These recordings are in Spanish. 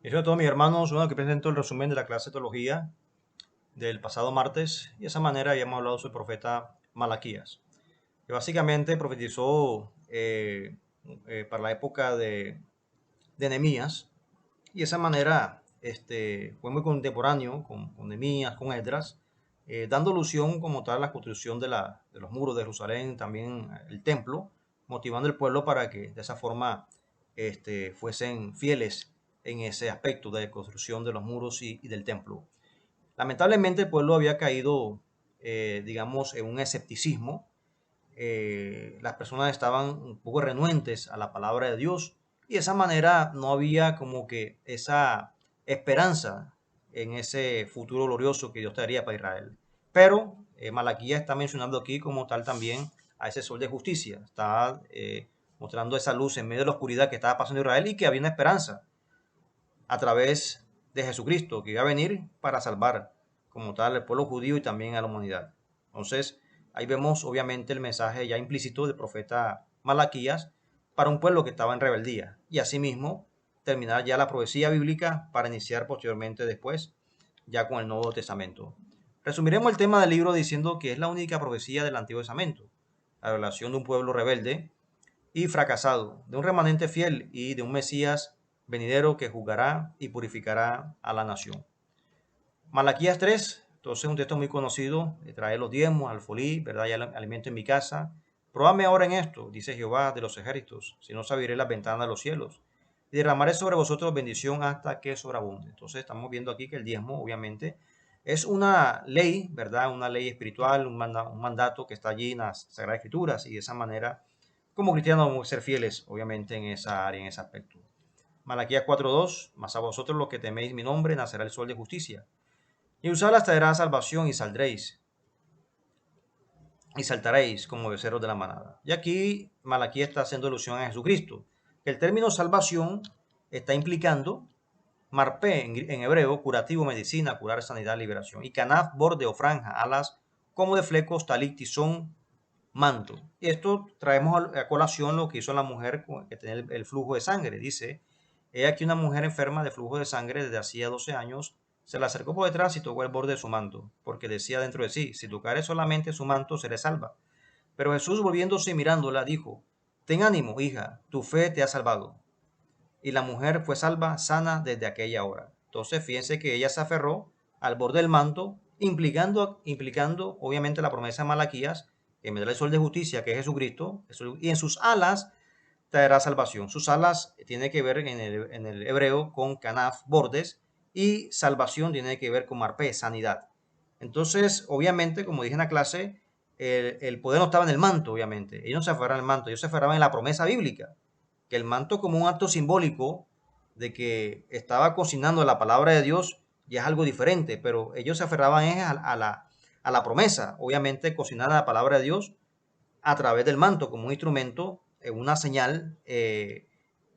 Y eso a todos mis hermanos, bueno, que presento el resumen de la clase de teología del pasado martes, y de esa manera habíamos hablado sobre el profeta Malaquías, que básicamente profetizó para la época de Nehemías, y de esa manera fue muy contemporáneo con Nehemías, con Esdras, dando alusión como tal a la construcción de los muros de Jerusalén, también el templo, motivando al pueblo para que de esa forma fuesen fieles en ese aspecto de construcción de los muros y del templo. Lamentablemente el pueblo había caído, digamos, en un escepticismo. Las personas estaban un poco renuentes a la palabra de Dios y de esa manera no había como que esa esperanza en ese futuro glorioso que Dios traería para Israel. Pero Malaquías está mencionando aquí como tal también a ese sol de justicia, está mostrando esa luz en medio de la oscuridad que estaba pasando Israel y que había una esperanza a través de Jesucristo, que iba a venir para salvar como tal al pueblo judío y también a la humanidad. Entonces, ahí vemos obviamente el mensaje ya implícito del profeta Malaquías para un pueblo que estaba en rebeldía. Y asimismo, terminar ya la profecía bíblica para iniciar posteriormente después ya con el Nuevo Testamento. Resumiremos el tema del libro diciendo que es la única profecía del Antiguo Testamento, la relación de un pueblo rebelde y fracasado, de un remanente fiel y de un Mesías venidero que juzgará y purificará a la nación. Malaquías 3, entonces es un texto muy conocido, trae los diezmos, alfolí, ¿verdad? Y alimento en mi casa. Probadme ahora en esto, dice Jehová de los ejércitos, si no abriré las ventanas de los cielos y derramaré sobre vosotros bendición hasta que sobreabunde. Entonces estamos viendo aquí que el diezmo, obviamente, es una ley, ¿verdad? Una ley espiritual, un mandato que está allí en las Sagradas Escrituras y de esa manera, como cristianos, debemos ser fieles, obviamente, en esa área, en ese aspecto. Malaquías 4:2, mas a vosotros los que teméis mi nombre, nacerá el sol de justicia y usadas traerá salvación y saldréis y saltaréis como becerros de la manada. Y aquí Malaquías está haciendo alusión a Jesucristo. El término salvación está implicando marpé en hebreo, curativo, medicina, curar, sanidad, liberación. Y canaf, borde o franja, alas, como de flecos, talit, tizón, manto. Y esto traemos a colación lo que hizo la mujer que tenía el flujo de sangre. Dice, he aquí una mujer enferma de flujo de sangre desde hacía 12 años, se la acercó por detrás y tocó el borde de su manto, porque decía dentro de sí, si tocare solamente su manto, seré salva. Pero Jesús, volviéndose y mirándola, dijo, ten ánimo, hija, tu fe te ha salvado. Y la mujer fue salva, sana desde aquella hora. Entonces, fíjense que ella se aferró al borde del manto, implicando obviamente la promesa de Malaquías, que me dará el sol de justicia, que es Jesucristo, y en sus alas traerá salvación. Sus alas tiene que ver en el hebreo con canaf, bordes, y salvación tiene que ver con marpé, sanidad. Entonces, obviamente, como dije en la clase, el poder no estaba en el manto, obviamente. Ellos no se aferraban al manto, ellos se aferraban en la promesa bíblica, que el manto como un acto simbólico de que estaba cocinando la palabra de Dios ya es algo diferente, pero ellos se aferraban a la promesa, obviamente cocinar la palabra de Dios a través del manto como un instrumento, una señal,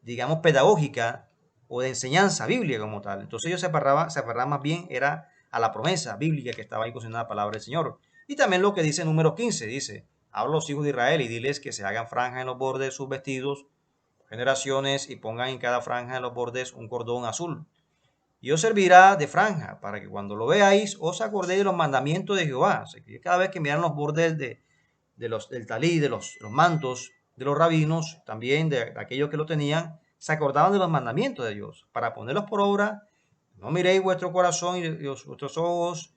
digamos, pedagógica o de enseñanza bíblica como tal. Entonces ellos se aferraban más bien era a la promesa bíblica que estaba ahí cocinada la palabra del Señor. Y también lo que dice número 15, dice, habla a los hijos de Israel y diles que se hagan franjas en los bordes de sus vestidos, generaciones, y pongan en cada franja de los bordes un cordón azul. Y os servirá de franja, para que cuando lo veáis os acordéis de los mandamientos de Jehová. O sea, que cada vez que miran los bordes del talí, de los mantos de los rabinos, también de aquellos que lo tenían, se acordaban de los mandamientos de Dios, para ponerlos por obra. No miréis vuestro corazón y vuestros ojos,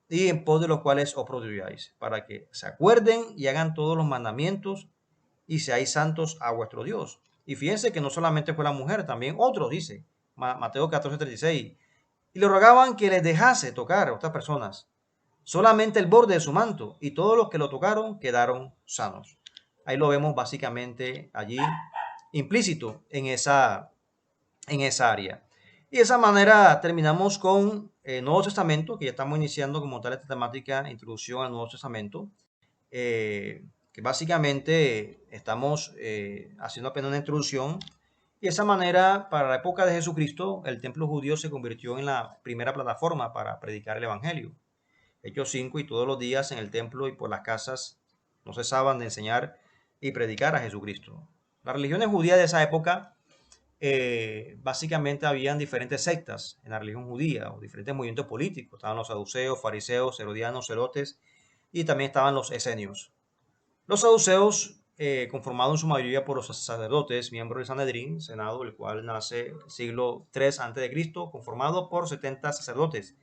y en pos de los cuales os prodigáis, para que se acuerden y hagan todos los mandamientos y seáis santos a vuestro Dios. Y fíjense que no solamente fue la mujer, también otros, dice Mateo 14:36. Y le rogaban que les dejase tocar a otras personas solamente el borde de su manto, y todos los que lo tocaron quedaron sanos. Ahí lo vemos básicamente allí implícito en esa área. Y de esa manera terminamos con el Nuevo Testamento, que ya estamos iniciando como tal esta temática, introducción al Nuevo Testamento, que básicamente estamos haciendo apenas una introducción. Y de esa manera, para la época de Jesucristo, el templo judío se convirtió en la primera plataforma para predicar el Evangelio. Hechos 5, y todos los días en el templo y por las casas no cesaban de enseñar y predicar a Jesucristo. Las religiones judías de esa época básicamente habían diferentes sectas en la religión judía o diferentes movimientos políticos. Estaban los saduceos, fariseos, herodianos, celotes y también estaban los esenios. Los saduceos, conformados en su mayoría por los sacerdotes, miembros del Sanedrín, Senado, el cual nace siglo III a.C., conformado por 70 sacerdotes,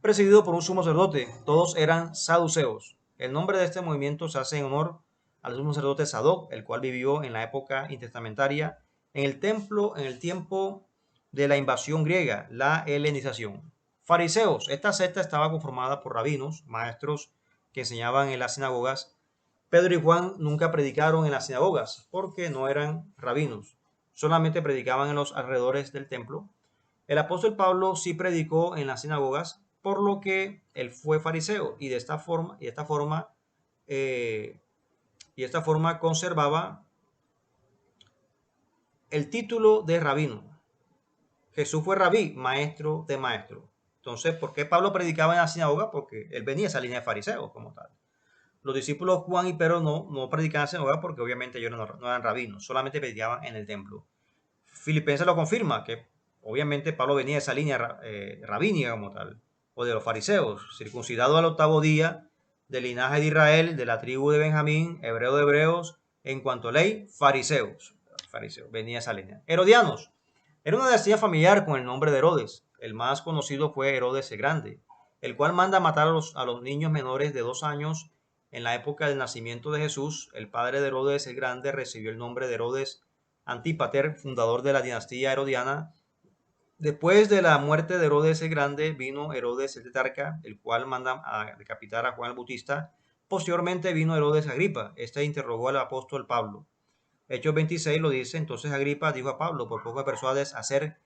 presidido por un sumo sacerdote. Todos eran saduceos. El nombre de este movimiento se hace en honor al sumo sacerdote Sadoc, el cual vivió en la época intertestamentaria en el templo, en el tiempo de la invasión griega, la helenización. Fariseos. Esta secta estaba conformada por rabinos, maestros que enseñaban en las sinagogas. Pedro y Juan nunca predicaron en las sinagogas porque no eran rabinos, solamente predicaban en los alrededores del templo. El apóstol Pablo sí predicó en las sinagogas, por lo que él fue fariseo y de esta forma conservaba el título de rabino. Jesús fue rabí, maestro de maestro. Entonces, ¿por qué Pablo predicaba en la sinagoga? Porque él venía de esa línea de fariseos como tal. Los discípulos Juan y Pedro no predicaban en la sinagoga porque obviamente ellos no eran rabinos, solamente predicaban en el templo. Filipenses lo confirma, que obviamente Pablo venía de esa línea rabínica como tal, o de los fariseos, circuncidado al 8º día, del linaje de Israel, de la tribu de Benjamín, hebreo de hebreos, en cuanto a ley, fariseos, venía esa línea. Herodianos, era una dinastía familiar con el nombre de Herodes. El más conocido fue Herodes el Grande, el cual manda matar a los niños menores de 2 años en la época del nacimiento de Jesús. El padre de Herodes el Grande recibió el nombre de Herodes Antípater, fundador de la dinastía herodiana. Después de la muerte de Herodes el Grande, vino Herodes el Tetrarca, el cual manda a decapitar a Juan el Bautista. Posteriormente vino Herodes Agripa. Este interrogó al apóstol Pablo. Hechos 26 lo dice. Entonces Agripa dijo a Pablo: por poco me persuades a ser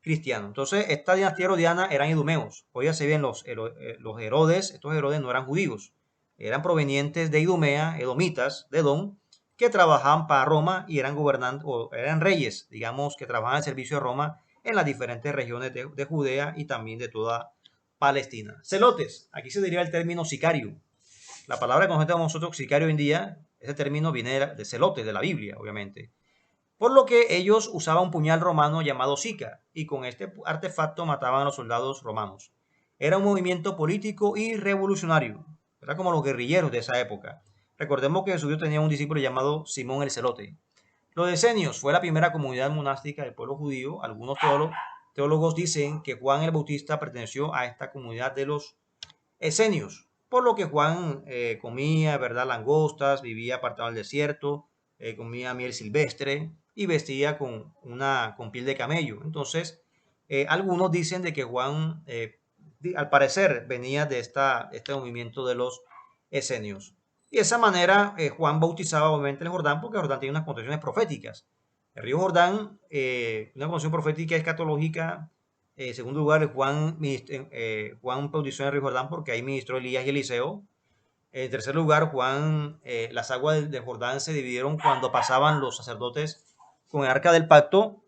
cristiano. Entonces, esta dinastía herodiana eran idumeos. Óyase bien, los Herodes, estos Herodes no eran judíos, eran provenientes de Idumea, edomitas, de Edom, que trabajaban para Roma y eran gobernantes, o eran reyes, digamos, que trabajaban al servicio de Roma en las diferentes regiones de Judea y también de toda Palestina. Celotes, aquí se diría el término sicario. La palabra que conocemos nosotros, sicario, hoy en día, ese término viene de celotes, de la Biblia, obviamente. Por lo que ellos usaban un puñal romano llamado sica, y con este artefacto mataban a los soldados romanos. Era un movimiento político y revolucionario. Era como los guerrilleros de esa época. Recordemos que Jesús tenía un discípulo llamado Simón el Celote. Los esenios fue la primera comunidad monástica del pueblo judío. Algunos teólogos dicen que Juan el Bautista perteneció a esta comunidad de los esenios, por lo que Juan comía, ¿verdad?, langostas, vivía apartado del desierto, comía miel silvestre y vestía con piel de camello. Entonces, algunos dicen de que Juan, al parecer, venía de este movimiento de los esenios. Y de esa manera Juan bautizaba obviamente el Jordán, porque el Jordán tiene unas connotaciones proféticas. El río Jordán, una connotación profética escatológica. En segundo lugar, Juan bautizó en el río Jordán porque ahí ministró Elías y Eliseo. En tercer lugar, las aguas del Jordán se dividieron cuando pasaban los sacerdotes con el arca del pacto.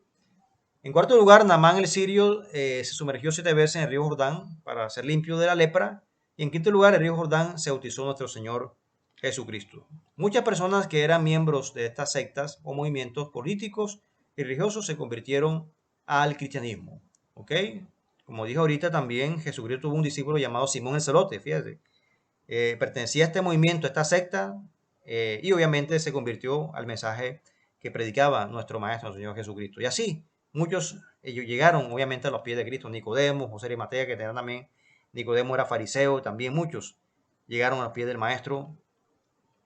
En cuarto lugar, Naamán el sirio se sumergió 7 veces en el río Jordán para ser limpio de la lepra. Y en quinto lugar, el río Jordán se bautizó nuestro Señor Jesucristo. Muchas personas que eran miembros de estas sectas o movimientos políticos y religiosos se convirtieron al cristianismo. ¿Ok? Como dije ahorita, también Jesucristo tuvo un discípulo llamado Simón el Celote, fíjate. Pertenecía a este movimiento, a esta secta, y obviamente se convirtió al mensaje que predicaba nuestro Maestro, el Señor Jesucristo. Y así, muchos ellos llegaron obviamente a los pies de Cristo. Nicodemo, José de Arimatea, que tenían también, Nicodemo era fariseo, también muchos llegaron a los pies del Maestro,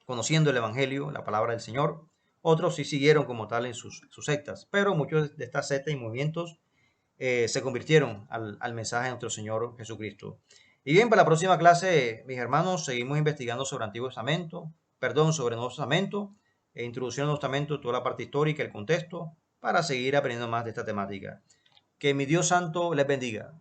conociendo el Evangelio, la palabra del Señor. Otros sí siguieron como tal en sus sectas, pero muchos de estas sectas y movimientos se convirtieron al mensaje de nuestro Señor Jesucristo. Y bien, para la próxima clase, mis hermanos, seguimos investigando sobre Antiguo Testamento, sobre Nuevo Testamento, introducción al Nuevo Testamento, toda la parte histórica, el contexto, para seguir aprendiendo más de esta temática. Que mi Dios Santo les bendiga.